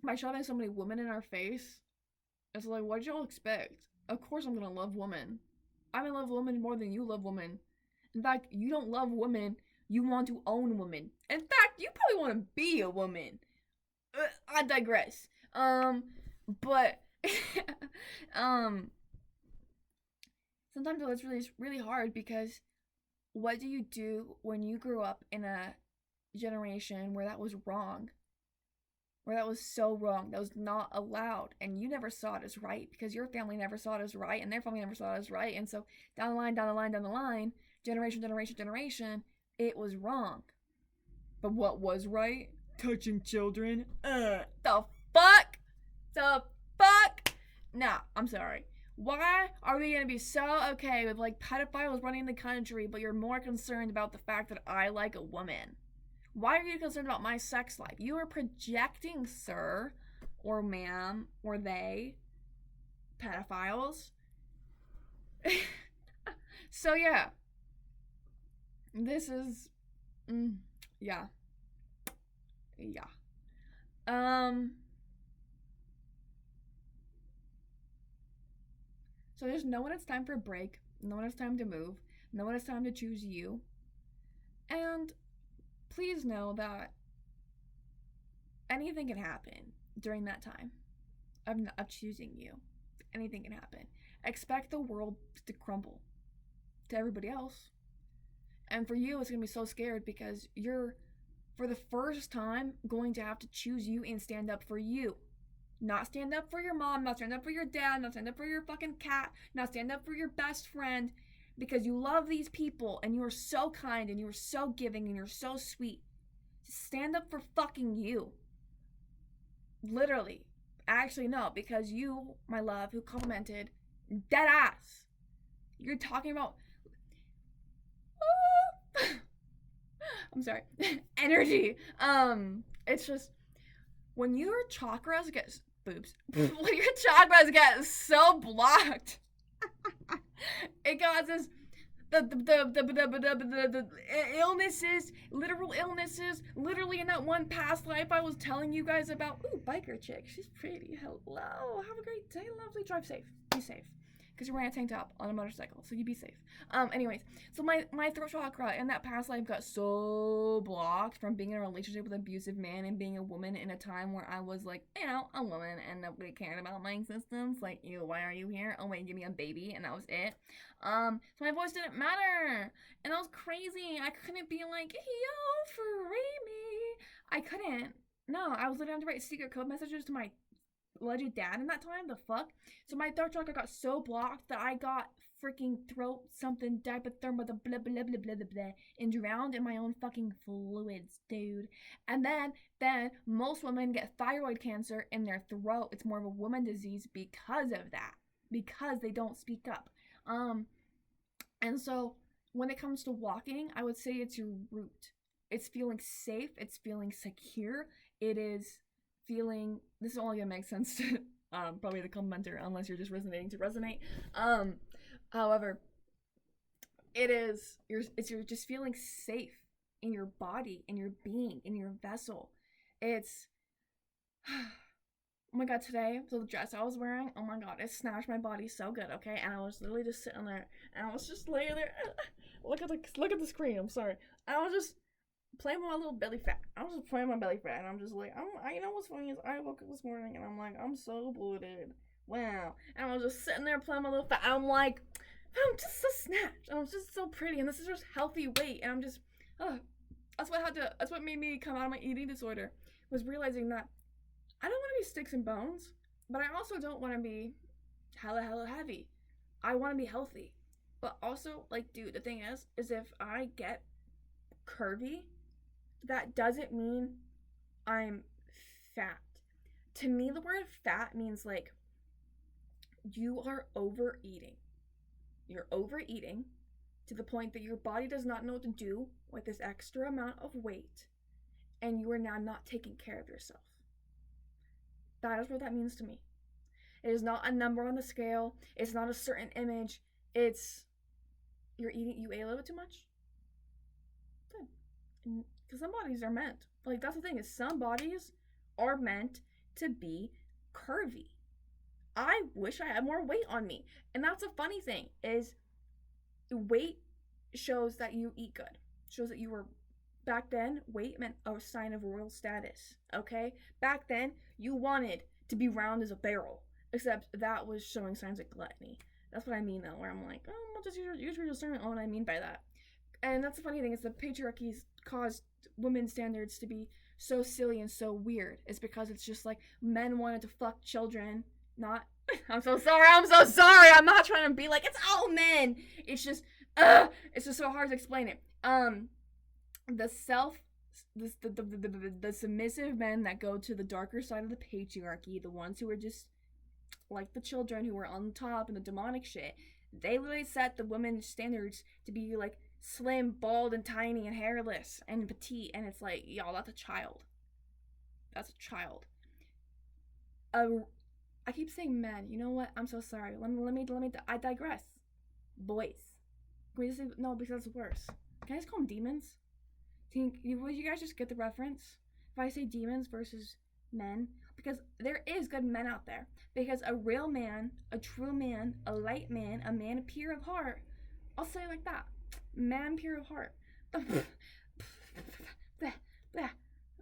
by shoving so many women in our face, it's like, what did y'all expect? Of course I'm gonna love women. I'm gonna love women more than you love women. In fact, you don't love women, you want to own women. In fact, you probably want to be a woman. I digress. But sometimes it's really hard, because what do you do when you grew up in a generation where that was wrong? Where that was so wrong, that was not allowed, and you never saw it as right because your family never saw it as right, and their family never saw it as right, and so down the line, generation, it was wrong. But what was right? Touching children? The fuck? The fuck? Nah, I'm sorry. Why are we gonna be so okay with like pedophiles running the country, but you're more concerned about the fact that I like a woman? Why are you concerned about my sex life? You are projecting, sir, or ma'am, or they, pedophiles. So yeah, this is, yeah, yeah. Um. So just know when it's time for a break. Know when it's time to move. Know when it's time to choose you. And please know that anything can happen during that time of choosing you. Anything can happen. Expect the world to crumble to everybody else. And for you, it's going to be so scared because you're, for the first time, going to have to choose you and stand up for you. Not stand up for your mom, not stand up for your dad, not stand up for your fucking cat, not stand up for your best friend, because you love these people and you are so kind and you are so giving and you're so sweet. Just stand up for fucking you. Literally. Actually, no, because you, my love, who complimented, dead ass. You're talking about. I'm sorry. Energy. It's just when your chakras get boobs. When your chakras get so blocked, it causes the illnesses, literal illnesses. Literally, in that one past life I was telling you guys about. Ooh, biker chick. She's pretty. Hello. Have a great day. Lovely. Drive safe. Be safe. Because you're wearing a tank top on a motorcycle, so you be safe. Anyways, so my throat chakra in that past life got so blocked from being in a relationship with an abusive man and being a woman in a time where I was like, you know, a woman and nobody cared about my existence. Like, ew, why are you here? Oh wait, give me a baby, and that was it. So my voice didn't matter, and that was crazy. I couldn't be like, yo, free me. I couldn't. No, I was literally having to write secret code messages to my alleged dad in that time. The fuck? So my throat chakra got so blocked that I got freaking throat something diapotherma the blah blah blah blah blah and drowned in my own fucking fluids, dude. And then most women get thyroid cancer in their throat. It's more of a woman disease because of that. Because they don't speak up. And so when it comes to walking, I would say it's your root. It's feeling safe, it's feeling secure, it is feeling, this is only gonna make sense to probably the commenter unless you're just resonating to resonate. However, you're just feeling safe in your body, in your being, in your vessel. It's oh my god, today, so the dress I was wearing, oh my god, it snatched my body so good, okay? And I was literally just sitting there, and I was just laying there. Look at the screen, I'm sorry. And I was just playing with my little belly fat. I was just playing with my belly fat, and I'm just like, you know what's funny is I woke up this morning, and I'm like, I'm so bloated. Wow. And I was just sitting there playing my little fat, and I'm like, I'm just so snatched, and I'm just so pretty, and this is just healthy weight, and I'm just, that's what made me come out of my eating disorder, was realizing that I don't want to be sticks and bones, but I also don't want to be hella heavy. I want to be healthy. But also, like, dude, the thing is if I get curvy, that doesn't mean I'm fat. To me, the word fat means, like, you are overeating. You're overeating to the point that your body does not know what to do with this extra amount of weight, and you are now not taking care of yourself. That is what that means to me. It is not a number on the scale. It's not a certain image. It's you ate a little bit too much. Good. Because some bodies are meant. Like, that's the thing, is some bodies are meant to be curvy. I wish I had more weight on me. And that's a funny thing, is weight shows that you eat good. Shows that you were, back then, weight meant a sign of royal status, okay? Back then, you wanted to be round as a barrel, except that was showing signs of gluttony. That's what I mean, though, where I'm like, oh, just use your discernment on what I mean by that. And that's the funny thing, is the patriarchy's caused women's standards to be so silly and so weird. It's because it's just like, men wanted to fuck children, not, I'm so sorry, I'm not trying to be like, it's all men. It's just, It's just so hard to explain it. The self, the submissive men that go to the darker side of the patriarchy, the ones who are just like the children who are on top and the demonic shit, they literally set the women's standards to be like slim, bald, and tiny, and hairless, and petite, and it's like, y'all, that's a child. That's a child. I keep saying men. You know what? I'm so sorry. I digress. Boys. Can we just say no because that's worse? Can I just call them demons? Would you guys just get the reference? If I say demons versus men, because there is good men out there. Because a real man, a true man, a light man, a man pure of heart. I'll say it like that. Man pure of heart.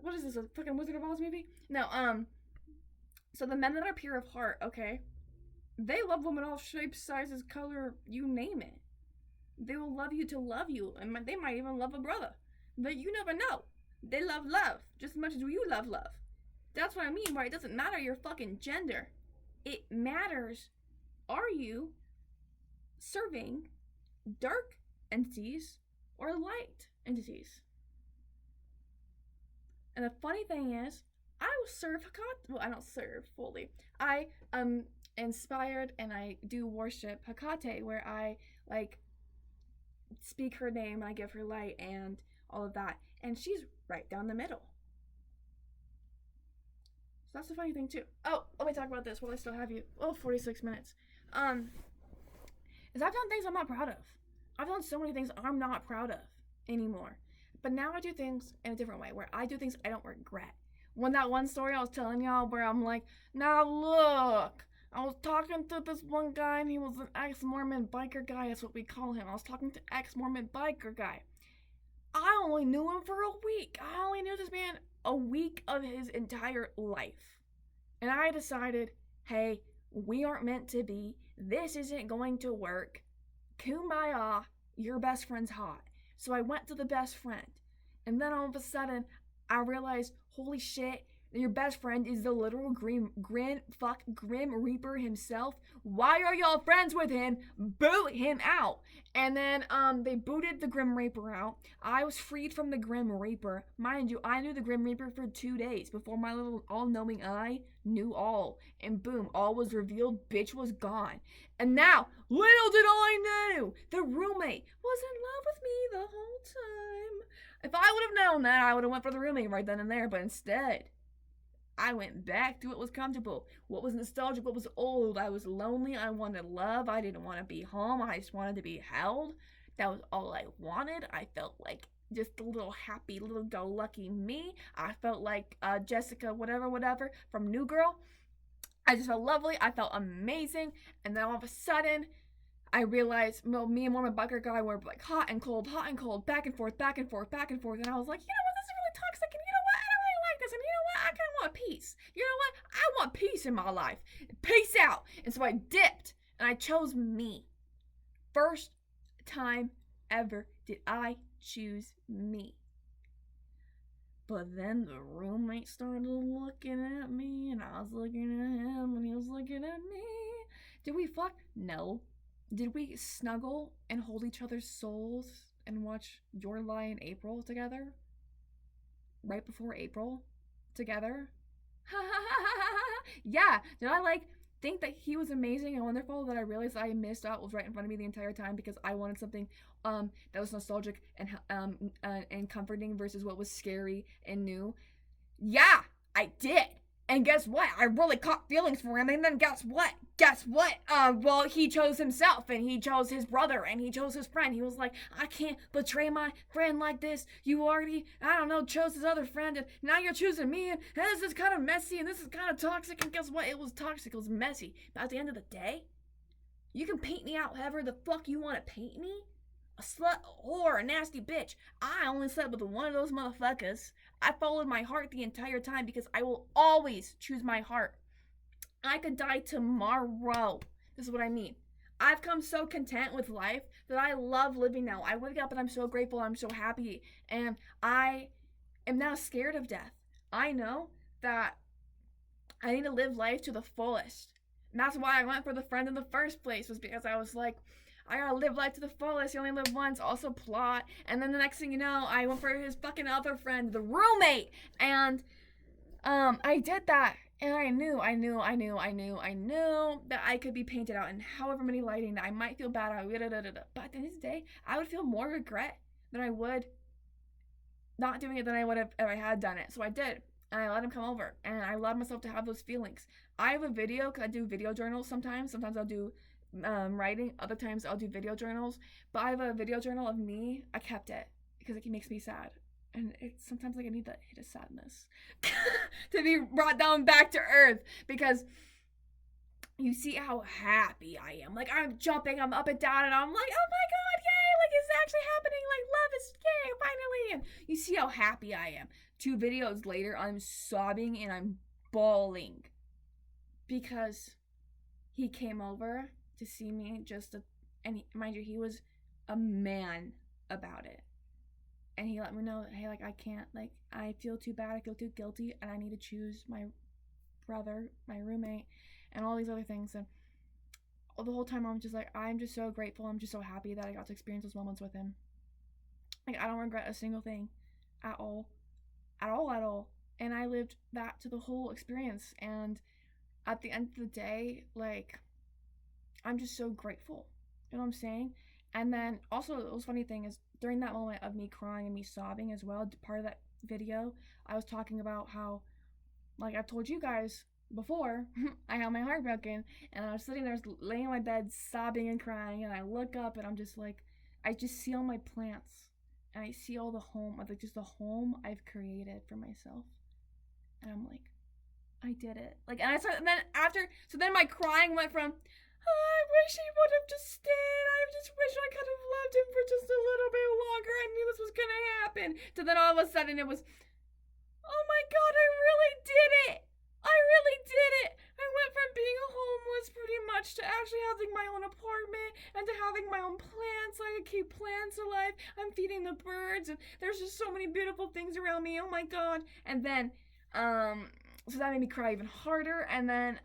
What is this? A fucking Wizard of Oz movie? No. So the men that are pure of heart, okay, they love women all shapes, sizes, color, you name it. They will love you to love you, and they might even love a brother. But you never know. They love love just as much as you love love. That's what I mean by it doesn't matter your fucking gender. It matters, are you serving dark entities or light entities? And the funny thing is, I will serve Hecate. Well, I don't serve fully. I inspired and I do worship Hecate, where I like speak her name, I give her light and all of that, and she's right down the middle. So that's the funny thing too. Oh, let me talk about this while I still have you. Oh, 46 minutes. Is I've done things I'm not proud of. I've done so many things I'm not proud of anymore. But now I do things in a different way, where I do things I don't regret. When that one story I was telling y'all where I'm like, now look, I was talking to this one guy and he was an ex-Mormon biker guy, that's what we call him. I was talking to ex-Mormon biker guy. I only knew him for a week. I only knew this man a week of his entire life. And I decided, hey, we aren't meant to be. This isn't going to work. Kumbaya, your best friend's hot. So I went to the best friend. And then all of a sudden, I realized, holy shit, your best friend is the literal Grim Reaper himself. Why are y'all friends with him? Boot him out. And then they booted the Grim Reaper out. I was freed from the Grim Reaper. Mind you, I knew the Grim Reaper for 2 days before my little all-knowing eye knew all. And boom, all was revealed, bitch was gone. And now, little did I know, the roommate was in love with me the whole time. If I would have known that, I would have went for the roommate right then and there, but instead, I went back to what was comfortable, what was nostalgic, what was old. I was lonely, I wanted love, I didn't want to be home, I just wanted to be held. That was all I wanted. I felt like just a little happy, little go-lucky me. I felt like Jessica whatever from New Girl. I just felt lovely, I felt amazing, and then all of a sudden, I realized, well, me and Mormon biker guy were like hot and cold, back and forth, and I was like, you know what, this is really toxic, and you know what, I don't really like this, and you know what, I kind of want peace. You know what, I want peace in my life. Peace out. And so I dipped, and I chose me. First time ever did I choose me. But then the roommate started looking at me, and I was looking at him, and he was looking at me. Did we fuck? No. Did we snuggle and hold each other's souls and watch Your Lie in April together? Right before April? Together? Yeah. Did I think that he was amazing and wonderful that I realized I missed out was right in front of me the entire time because I wanted something that was nostalgic and comforting versus what was scary and new? Yeah, I did. And guess what? I really caught feelings for him. And then guess what? Well, he chose himself, and he chose his brother, and he chose his friend. He was like, I can't betray my friend like this. You already, chose his other friend, and now you're choosing me, and this is kind of messy, and this is kind of toxic. And guess what? It was toxic. It was messy. But at the end of the day, you can paint me out however the fuck you want to paint me. A slut, a whore, a nasty bitch. I only slept with one of those motherfuckers. I followed my heart the entire time because I will always choose my heart. I could die tomorrow. This is what I mean. I've come so content with life that I love living now. I wake up and I'm so grateful. I'm so happy. And I am now scared of death. I know that I need to live life to the fullest. And that's why I went for the friend in the first place, was because I was like, I gotta live life to the fullest. You only live once. Also plot. And then the next thing you know, I went for his fucking other friend, the roommate, and I did that. And I knew that I could be painted out in however many lighting that I might feel bad about. But at the end of the day, I would feel more regret than I would not doing it than I would have if I had done it. So I did. And I let him come over. And I allowed myself to have those feelings. I have a video, because I do video journals sometimes. Sometimes I'll do writing. Other times I'll do video journals. But I have a video journal of me. I kept it because it makes me sad. And it's sometimes like I need that hit of sadness to be brought down back to earth, because you see how happy I am. Like, I'm jumping, I'm up and down, and I'm like, oh my god, yay! Like, it's actually happening. Like, love is, yay, finally. And you see how happy I am. 2 videos later, I'm sobbing and I'm bawling because he came over to see me mind you, he was a man about it. And he let me know that, hey, like, I can't, like, I feel too bad, I feel too guilty, and I need to choose my brother, my roommate, and all these other things. And the whole time I'm just like, I'm just so grateful, I'm just so happy that I got to experience those moments with him. Like, I don't regret a single thing at all. And I lived that to the whole experience. And at the end of the day, like, I'm just so grateful. You know what I'm saying? And then also, the most funny thing is, during that moment of me crying and me sobbing as well, part of that video, I was talking about how, like I've told you guys before, I had my heart broken, and I was sitting there laying in my bed sobbing and crying, and I look up and I'm just like, I just see all my plants, and I see all the home, like just the home I've created for myself, and I'm like, I did it. Like, and then my crying went from, I wish he would have just stayed. I just wish I could have loved him for just a little bit longer. I knew this was gonna happen. To then all of a sudden it was, oh my god, I really did it. I really did it. I went from being a homeless pretty much to actually having my own apartment and to having my own plants. I could keep plants alive. I'm feeding the birds, and there's just so many beautiful things around me. Oh my god. And then, so that made me cry even harder. And then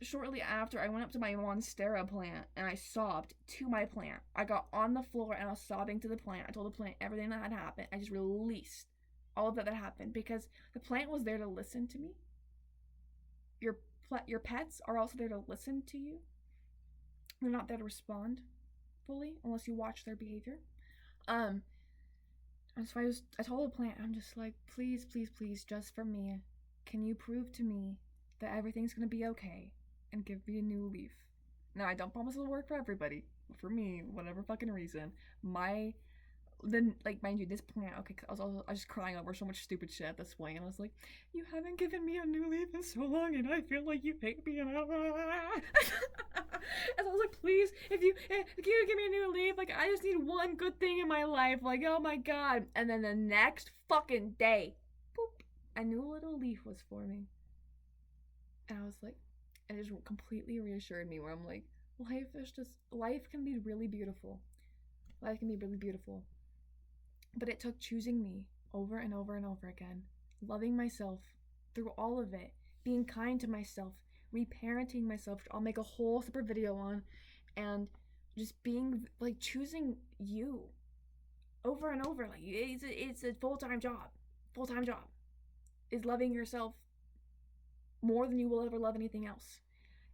shortly after, I went up to my monstera plant and I sobbed to my plant. I got on the floor and I was sobbing to the plant. I told the plant everything that had happened. I just released all of that happened, because the plant was there to listen to me. Your pets are also there to listen to you. They're not there to respond fully unless you watch their behavior. And so I told the plant, I'm just like, please, please, please, just for me, can you prove to me that everything's gonna be okay and give me a new leaf? Now, I don't promise it'll work for everybody. But for me, whatever fucking reason, mind you, this plant, okay, I was just crying over so much stupid shit at this point, and I was like, you haven't given me a new leaf in so long, and I feel like you hate me, and and so I was like, please, if you give me a new leaf, like, I just need one good thing in my life, like, oh my god. And then the next fucking day, boop, a new little leaf was forming, and I was like, and it just completely reassured me, where I'm like, life can be really beautiful. Life can be really beautiful. But it took choosing me over and over and over again, loving myself through all of it, being kind to myself, reparenting myself, which I'll make a whole separate video on, and just being, like, choosing you over and over. Like, it's a full-time job. Full-time job is loving yourself more than you will ever love anything else.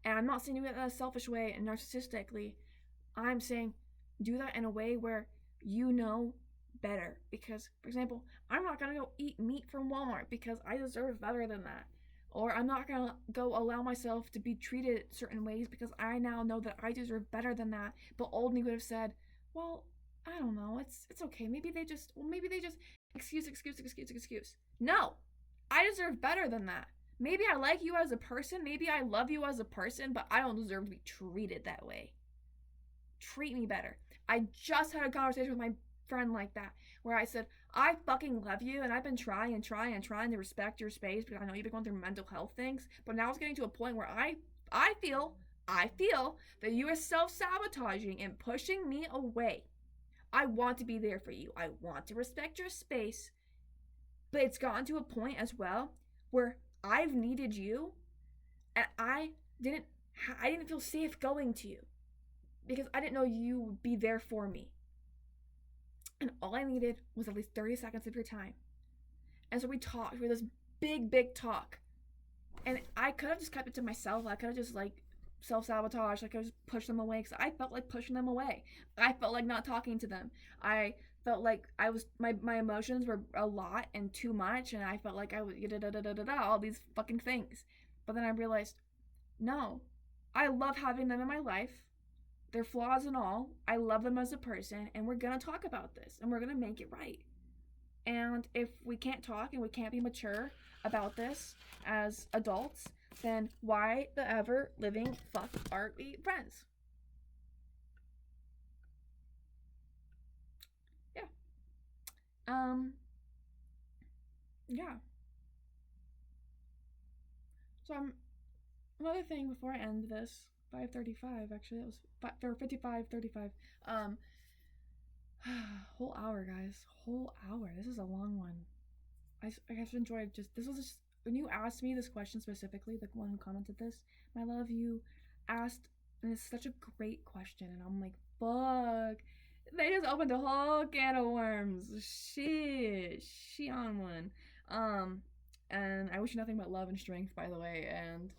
And I'm not saying do it in a selfish way and narcissistically. I'm saying do that in a way where you know better. Because, for example, I'm not gonna go eat meat from Walmart because I deserve better than that. Or I'm not gonna go allow myself to be treated certain ways because I now know that I deserve better than that. But old me would have said, well, I don't know, it's okay. Maybe they just excuse. No, I deserve better than that. Maybe I like you as a person, maybe I love you as a person, but I don't deserve to be treated that way. Treat me better. I just had a conversation with my friend like that, where I said, I fucking love you, and I've been trying to respect your space because I know you've been going through mental health things, but now it's getting to a point where I feel that you are self-sabotaging and pushing me away. I want to be there for you. I want to respect your space, but it's gotten to a point as well where I've needed you, and I didn't feel safe going to you. because I didn't know you would be there for me. And all I needed was at least 30 seconds of your time. And so we talked. We had this big talk. And I could have just kept it to myself. I could have just like self sabotage. I could have just pushed them away because I felt like pushing them away. I felt like not talking to them. I felt like I was my emotions were a lot and too much, and I felt like I was all these fucking things. But then I realized, no, I love having them in my life. Their flaws and all. I love them as a person, and we're gonna talk about this, and we're gonna make it right. And if we can't talk and we can't be mature about this as adults, then why the ever living fuck are we friends? Yeah. Um. Yeah. So another thing before I end this. 5:35 actually. That was 55:35. Um. Whole hour, guys. Whole hour. This is a long one. I have enjoyed just this was just when you asked me this question specifically, the one who commented this, my love, you asked, and it's such a great question, and I'm like, fuck, they just opened a whole can of worms. Shit, she on one. Um, and I wish you nothing but love and strength, by the way, and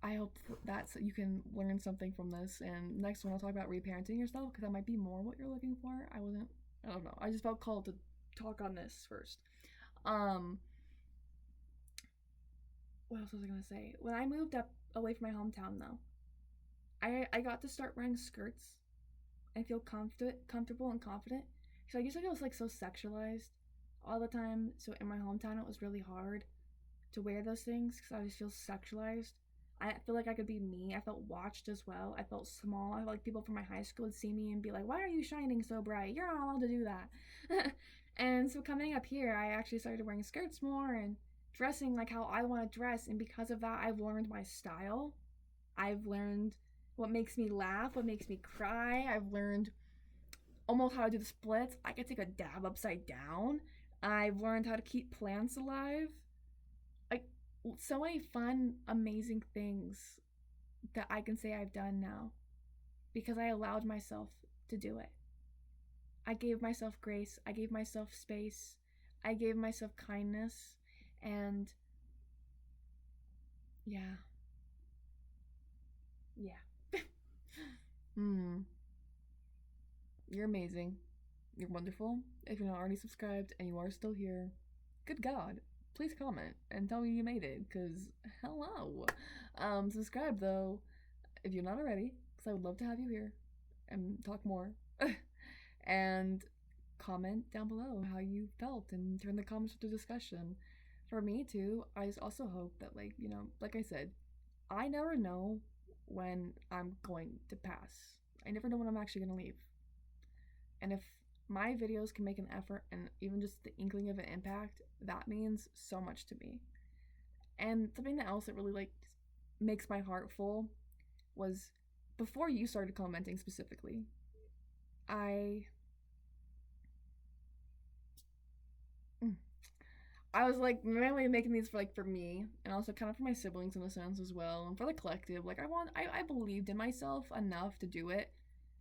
I hope that's you can learn something from this. And next one, I'll talk about reparenting yourself because that might be more what you're looking for. I don't know. I just felt called to talk on this first. Um, what else was I gonna say? When I moved up away from my hometown, though, I got to start wearing skirts and feel comfortable and confident. So I used to feel like so sexualized all the time. So in my hometown, it was really hard to wear those things because I just feel sexualized. I feel like I could be me. I felt watched as well. I felt small. I felt like people from my high school would see me and be like, "Why are you shining so bright? You're not allowed to do that." And so coming up here, I actually started wearing skirts more and dressing like how I want to dress. And because of that, I've learned my style. I've learned what makes me laugh, what makes me cry. I've learned almost how to do the splits. I can take a dab upside down. I've learned how to keep plants alive. Like so many fun, amazing things that I can say I've done now because I allowed myself to do it. I gave myself grace, I gave myself space, I gave myself kindness, and yeah, yeah. Hmm. You're amazing. You're wonderful. If you're not already subscribed and you are still here, good God, please comment and tell me you made it, because hello. Subscribe though, if you're not already, because I would love to have you here and talk more. And comment down below how you felt and turn the comments into discussion. For me too, I just also hope that like I said, I never know when I'm going to pass. I never know when I'm actually gonna leave. And if my videos can make an effort and even just the inkling of an impact, that means so much to me. And something else that really makes my heart full was before you started commenting specifically, I I was like mainly making these for me and also kind of for my siblings in a sense as well and for the collective. Like I believed in myself enough to do it,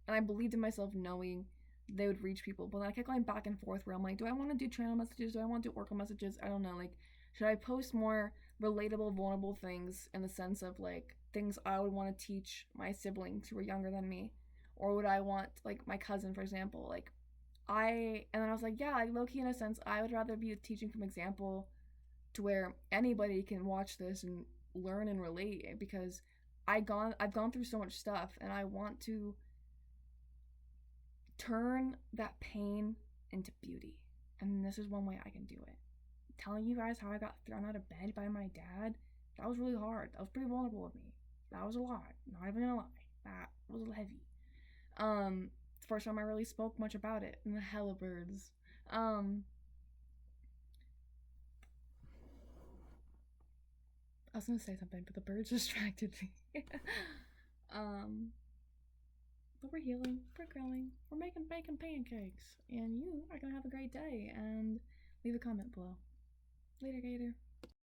and I believed in myself knowing they would reach people. But then I kept going back and forth where I'm like, do I want to do channel messages? Do I want to do oracle messages? I don't know. Like, should I post more relatable, vulnerable things in the sense of like things I would want to teach my siblings who are younger than me, or would I want like my cousin, for example, like and then I was like, yeah, like low key in a sense, I would rather be teaching from example to where anybody can watch this and learn and relate because I've gone through so much stuff and I want to turn that pain into beauty. And this is one way I can do it. Telling you guys how I got thrown out of bed by my dad, that was really hard. That was pretty vulnerable of me. That was a lot. Not even gonna lie. That was heavy. It's the first time I really spoke much about it. And the hella birds. I was gonna say something, but the birds distracted me. um, but we're healing, we're growing, we're making bacon pancakes, and you are gonna have a great day. And leave a comment below. Later, Gator.